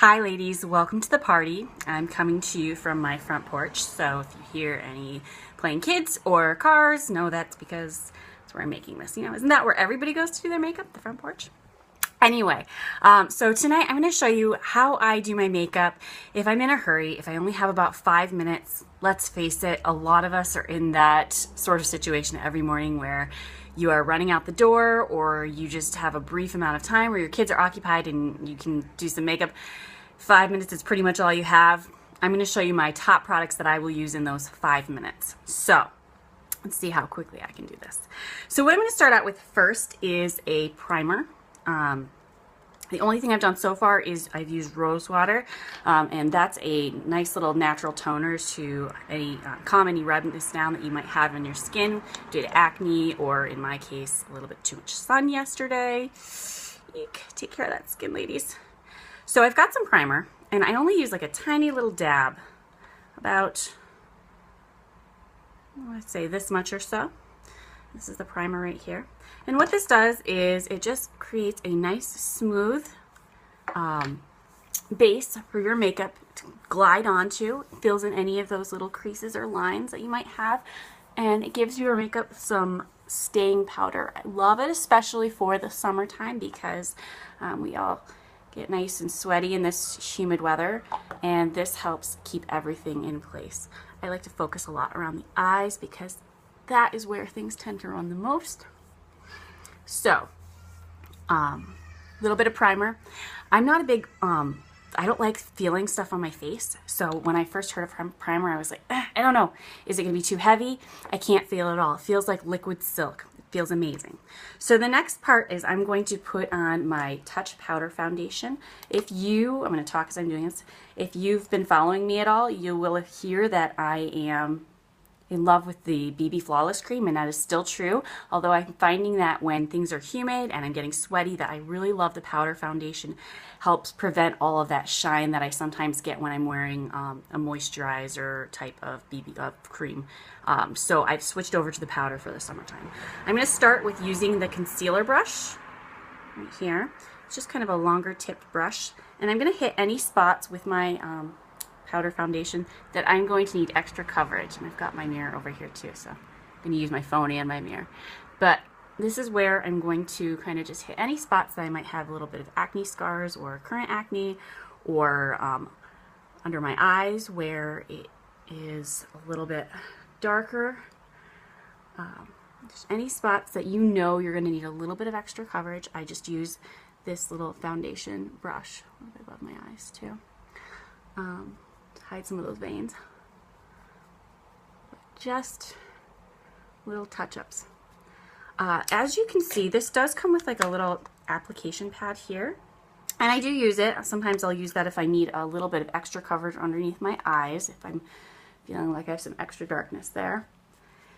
Hi ladies, welcome to the party. I'm coming to you from my front porch, so if you hear any playing kids or cars, know that's because that's where I'm making this. You know, isn't that where everybody goes to do their makeup, the front porch? Anyway, so tonight I'm going to show you how I do my makeup if I'm in a hurry, if I only have about 5 minutes. Let's face it, a lot of us are in that sort of situation every morning where you are running out the door or you just have a brief amount of time where your kids are occupied and you can do some makeup. 5 minutes is pretty much all you have. I'm going to show you my top products that I will use in those 5 minutes. So let's see how quickly I can do this. So what I'm going to start out with first is a primer. The only thing I've done so far is I've used rose water, and that's a nice little natural toner to calm any redness down that you might have in your skin due to acne, or in my case, a little bit too much sun yesterday. Eek, take care of that skin, ladies. So I've got some primer, and I only use like a tiny little dab, about, let's say this much or so. This is the primer right here. And what this does is it just creates a nice smooth base for your makeup to glide onto. It fills in any of those little creases or lines that you might have, and it gives your makeup some staying powder. I love it, especially for the summertime, because we all get nice and sweaty in this humid weather, and this helps keep everything in place. I like to focus a lot around the eyes because that is where things tend to run the most. So, little bit of primer. I'm not a big, I don't like feeling stuff on my face. So when I first heard of primer, I was like, I don't know. Is it going to be too heavy? I can't feel it at all. It feels like liquid silk. It feels amazing. So the next part is I'm going to put on my Touch Powder Foundation. I'm going to talk as I'm doing this. If you've been following me at all, you will hear that I am in love with the BB Flawless Cream, and that is still true, although I'm finding that when things are humid and I'm getting sweaty, that I really love the powder foundation. Helps prevent all of that shine that I sometimes get when I'm wearing a moisturizer type of BB cream. So I've switched over to the powder for the summertime. I'm going to start with using the concealer brush right here. It's just kind of a longer tipped brush, and I'm going to hit any spots with my powder foundation that I'm going to need extra coverage. And I've got my mirror over here too, so I'm going to use my phone and my mirror. But this is where I'm going to kind of just hit any spots that I might have a little bit of acne scars or current acne, or under my eyes where it is a little bit darker. Just any spots that you know you're going to need a little bit of extra coverage. I just use this little foundation brush a little bit above my eyes too. Hide some of those veins. Just little touch-ups. As you can see, this does come with like a little application pad here, and I do use it. Sometimes I'll use that if I need a little bit of extra coverage underneath my eyes, if I'm feeling like I have some extra darkness there.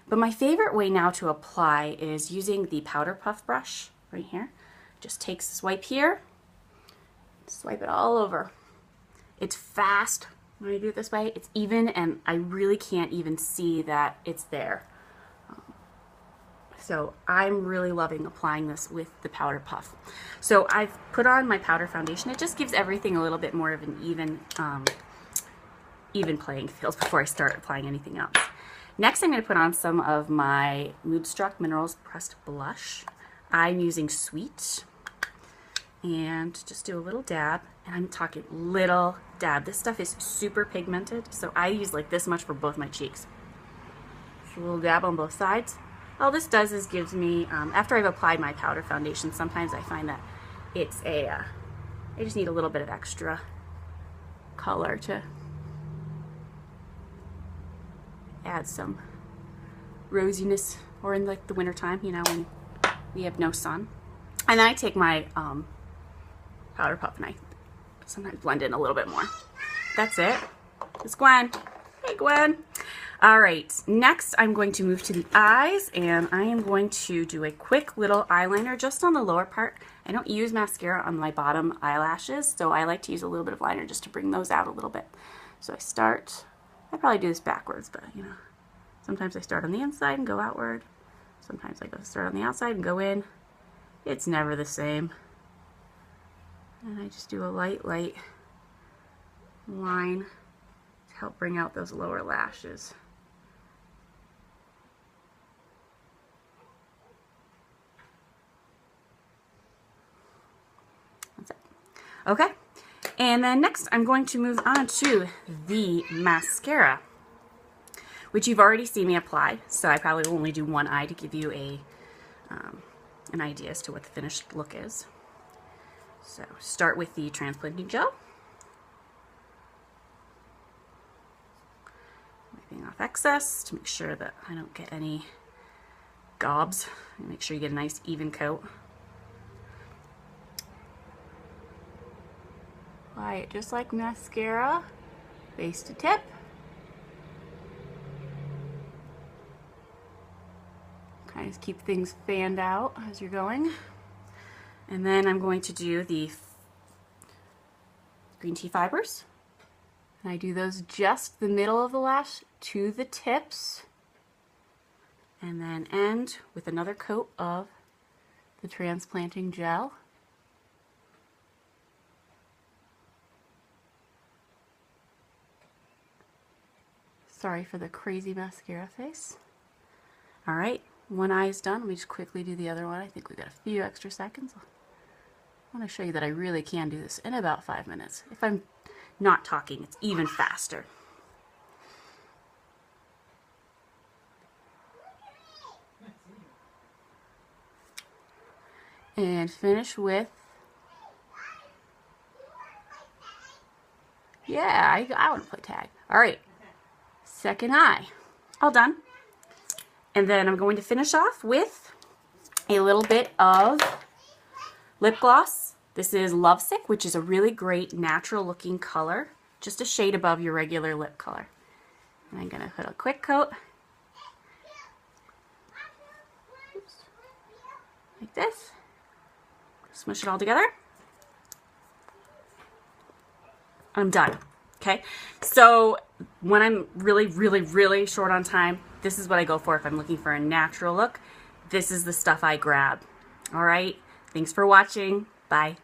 But my favorite way now to apply is using the powder puff brush right here. Just take a swipe here, swipe it all over. It's fast. When I do it this way, it's even, and I really can't even see that it's there. So I'm really loving applying this with the powder puff. So I've put on my powder foundation. It just gives everything a little bit more of an even playing field before I start applying anything else. Next, I'm going to put on some of my Moodstruck Minerals Pressed Blush. I'm using Sweet, and just do a little dab, and I'm talking little dab. This stuff is super pigmented, so I use like this much for both my cheeks. Just a little dab on both sides. All this does is gives me, after I've applied my powder foundation, sometimes I find that it's I just need a little bit of extra color to add some rosiness, or in like the winter time, you know, when we have no sun. And then I take my powder puff and I sometimes blend in a little bit more. That's it. It's Gwen. Hey, Gwen. All right, next I'm going to move to the eyes, and I am going to do a quick little eyeliner just on the lower part. I don't use mascara on my bottom eyelashes, so I like to use a little bit of liner just to bring those out a little bit. So I probably do this backwards, but you know, sometimes I start on the inside and go outward. Sometimes I start on the outside and go in. It's never the same. And I just do a light line to help bring out those lower lashes. That's it. Okay, and then next I'm going to move on to the mascara, which you've already seen me apply, so I probably will only do one eye to give you an idea as to what the finished look is. So start with the transplanting gel. Wiping off excess to make sure that I don't get any gobs. Make sure you get a nice even coat. Apply it just like mascara, base to tip. Kind of keep things fanned out as you're going. And then I'm going to do the green tea fibers. And I do those just the middle of the lash to the tips. And then end with another coat of the transplanting gel. Sorry for the crazy mascara face. All right, one eye is done. Let me just quickly do the other one. I think we've got a few extra seconds. I want to show you that I really can do this in about 5 minutes. If I'm not talking, it's even faster. And finish with, yeah, I want to play tag. All right, second eye, all done. And then I'm going to finish off with a little bit of lip gloss. This is Lovesick, which is a really great natural looking color, just a shade above your regular lip color. And I'm going to put a quick coat. Oops. Like this. Smush it all together. I'm done. Okay, so when I'm really short on time, this is what I go for if I'm looking for a natural look. This is the stuff I grab. All right, thanks for watching. Bye.